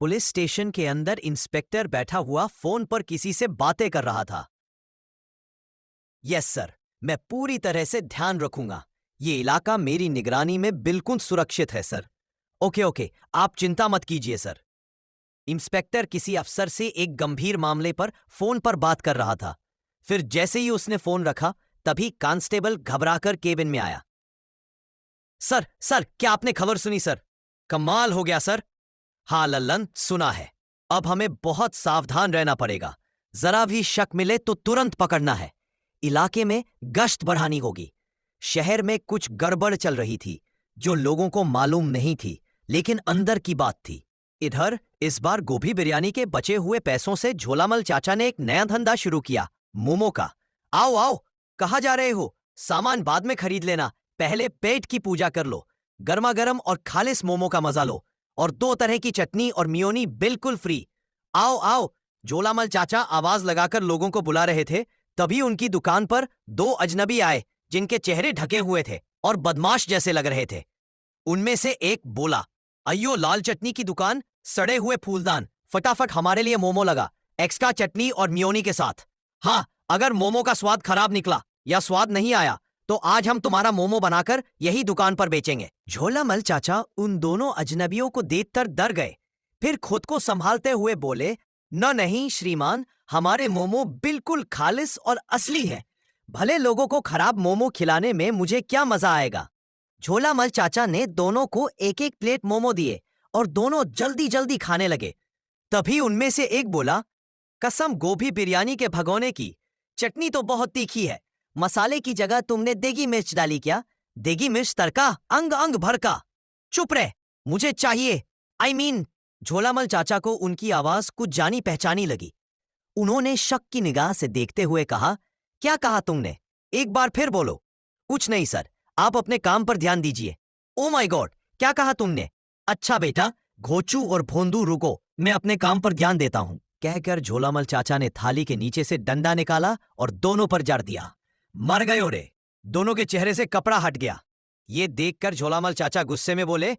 Police station के अंदर inspector बैठा हुआ फोन पर किसी से बातें कर रहा था। यस सर, मैं पूरी तरह से ध्यान रखूंगा। ये इलाका मेरी निगरानी में बिल्कुल सुरक्षित है सर। ओके ओके, आप चिंता मत कीजिए सर। इंस्पेक्टर किसी अफसर से एक गंभीर मामले पर फोन पर बात कर रहा था। फिर जैसे ही उसने फोन रखा तभी कांस्टेबल घबराकर केबिन में आया। सर सर, क्या आपने खबर सुनी सर? कमाल हो गया सर। हाँ लल्लन, सुना है। अब हमें बहुत सावधान रहना पड़ेगा। जरा भी शक मिले तो तुरंत पकड़ना है। इलाके में गश्त बढ़ानी होगी। शहर में कुछ गड़बड़ चल रही थी जो लोगों को मालूम नहीं थी, लेकिन अंदर की बात थी। इधर इस बार गोभी बिरयानी के बचे हुए पैसों से झोलामल चाचा ने एक नया धंधा शुरू किया, मोमो का। आओ आओ, कहाँ जा रहे हो? सामान बाद में खरीद लेना, पहले पेट की पूजा कर लो। गर्मा गर्म और खालिस मोमो का मजा लो, और 2 तरह की चटनी और मियोनी बिल्कुल फ्री। आओ आओ। झोलामल चाचा आवाज लगाकर लोगों को बुला रहे थे, तभी उनकी दुकान पर 2 अजनबी आए जिनके चेहरे ढके हुए थे और बदमाश जैसे लग रहे थे। उनमें से एक बोला, अयो लाल चटनी की दुकान, सड़े हुए फूलदान, फटाफट हमारे लिए मोमो लगा, एक्स्ट्रा चटनी और मियोनी के साथ। हाँ, अगर मोमो का स्वाद खराब निकला या स्वाद नहीं आया तो आज हम तुम्हारा मोमो बनाकर यही दुकान पर बेचेंगे। झोलामल चाचा उन दोनों अजनबियों को देखकर डर गए, फिर खुद को संभालते हुए बोले, न नहीं श्रीमान, हमारे मोमो बिल्कुल खालिस और असली है। भले लोगों को खराब मोमो खिलाने में मुझे क्या मजा आएगा। झोलामल चाचा ने दोनों को एक एक प्लेट मोमो दिए और दोनों जल्दी जल्दी खाने लगे। तभी उनमें से एक बोला, कसम गोभी बिरयानी के भगोने की, चटनी तो बहुत तीखी है। मसाले की जगह तुमने देगी मिर्च डाली क्या? देगी मिर्च तड़का, अंग अंग भड़का। चुप रहे, मुझे चाहिए। I mean. झोलामल चाचा को उनकी आवाज कुछ जानी पहचानी लगी। उन्होंने शक की निगाह से देखते हुए कहा, क्या कहा तुमने? एक बार फिर बोलो। कुछ नहीं सर, आप अपने काम पर ध्यान दीजिए। ओ माय गॉड, क्या कहा तुमने? अच्छा बेटा, घोचू और भोंदू रुको, मैं अपने काम पर ध्यान देता हूं, कहकर झोलामल चाचा ने थाली के नीचे से डंडा निकाला और दोनों पर जड़ दिया। मर गए ओरे। दोनों के चेहरे से कपड़ा हट गया। ये देखकर झोलामल चाचा गुस्से में बोले,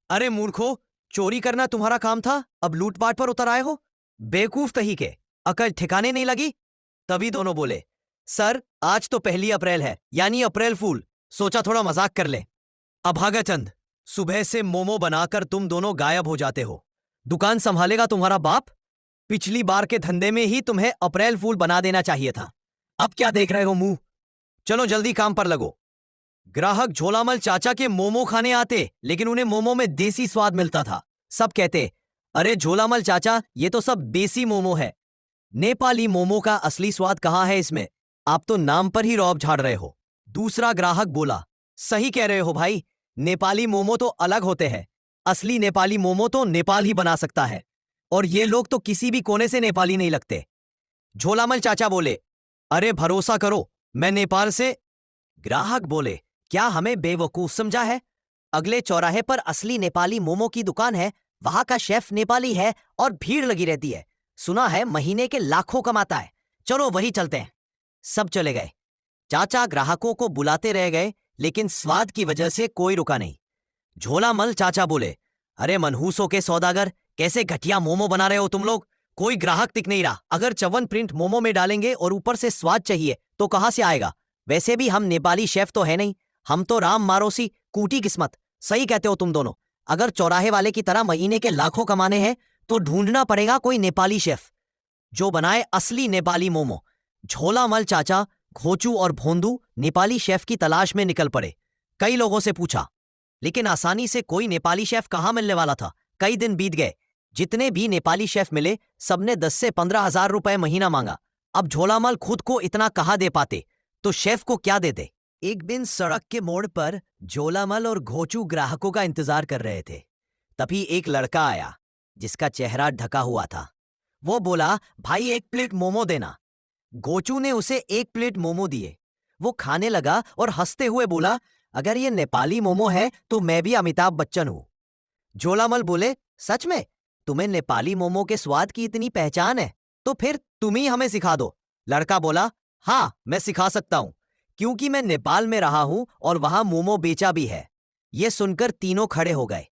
अरे मूर्खो, चोरी करना तुम्हारा काम था, अब लूटपाट पर उतर आए हो? बेवकूफ तही के, अकल ठिकाने नहीं लगी? तभी दोनों बोले, सर आज तो 1 अप्रैल है, यानी अप्रैल फूल, सोचा थोड़ा मजाक कर ले। अभागाचंद, सुबह से मोमो बनाकर तुम दोनों गायब हो जाते हो। दुकान संभालेगा तुम्हारा बाप? पिछली बार के धंधे में ही तुम्हें अप्रैल फूल बना देना चाहिए था। अब क्या देख रहे हो मुंह? चलो जल्दी काम पर लगो। ग्राहक झोलामल चाचा के मोमो खाने आते, लेकिन उन्हें मोमो में देसी स्वाद मिलता था। सब कहते, अरे झोलामल चाचा, ये तो सब देसी मोमो है। नेपाली मोमो का असली स्वाद कहाँ है इसमें? आप तो नाम पर ही रौब झाड़ रहे हो। दूसरा ग्राहक बोला, सही कह रहे हो भाई, नेपाली मोमो तो अलग होते हैं। असली नेपाली मोमो तो नेपाल ही बना सकता है, और ये लोग तो किसी भी कोने से नेपाली नहीं लगते। झोलामल चाचा बोले, अरे भरोसा करो, मैं नेपाल से। ग्राहक बोले, क्या हमें बेवकूफ समझा है? अगले चौराहे पर असली नेपाली मोमो की दुकान है, वहां का शेफ नेपाली है और भीड़ लगी रहती है। सुना है महीने के लाखों कमाता है। चलो वही चलते हैं। सब चले गए। चाचा ग्राहकों को बुलाते रह गए, लेकिन स्वाद की वजह से कोई रुका नहीं। झोलामल चाचा बोले, अरे मनहूसों के सौदागर, कैसे घटिया मोमो बना रहे हो तुम लोग? कोई ग्राहक टिक नहीं रहा। अगर चवन प्रिंट मोमो में डालेंगे और ऊपर से स्वाद चाहिए तो कहां से आएगा? वैसे भी हम नेपाली शेफ तो है नहीं, हम तो राम मारोसी कूटी किस्मत। सही कहते हो तुम दोनों। अगर चौराहे वाले की तरह महीने के लाखों कमाने हैं तो ढूंढना पड़ेगा कोई नेपाली शेफ जो बनाए असली नेपाली मोमो। झोलामल चाचा, घोचू और भोंदू नेपाली शेफ की तलाश में निकल पड़े। कई लोगों से पूछा, लेकिन आसानी से कोई नेपाली शेफ कहाँ मिलने वाला था। कई दिन बीत गए। जितने भी नेपाली शेफ मिले, सबने 10 से 15 हजार रुपए महीना मांगा। अब झोलामल खुद को इतना कहाँ दे पाते, तो शेफ को क्या देते? एक दिन सड़क के मोड़ पर झोलामल और घोचू ग्राहकों का इंतजार कर रहे थे। तभी एक लड़का आया जिसका चेहरा ढका हुआ था। वो बोला, भाई 1 प्लेट मोमो देना। घोचू ने उसे 1 प्लेट मोमो दिए। वो खाने लगा और हंसते हुए बोला, अगर ये नेपाली मोमो है तो मैं भी अमिताभ बच्चन हूं। झोलामल बोले, सच में? तुम्हें नेपाली मोमो के स्वाद की इतनी पहचान है? तो फिर तुम ही हमें सिखा दो। लड़का बोला, हाँ मैं सिखा सकता हूं, क्योंकि मैं नेपाल में रहा हूं और वहां मोमो बेचा भी है। ये सुनकर तीनों खड़े हो गए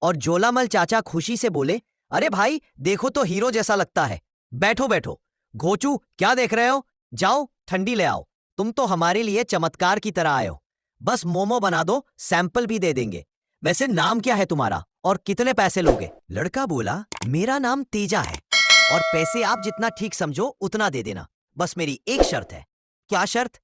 और झोलामल चाचा खुशी से बोले, अरे भाई देखो तो हीरो जैसा लगता है। बैठो बैठो। घोचू क्या देख रहे हो? जाओ ठंडी ले आओ। तुम तो हमारे लिए चमत्कार की तरह आए हो। बस मोमो बना दो, सैंपल भी दे देंगे। वैसे नाम क्या है तुम्हारा और कितने पैसे लोगे? लड़का बोला, मेरा नाम तेजा है और पैसे आप जितना ठीक समझो उतना दे देना। बस मेरी एक शर्त है। क्या शर्त?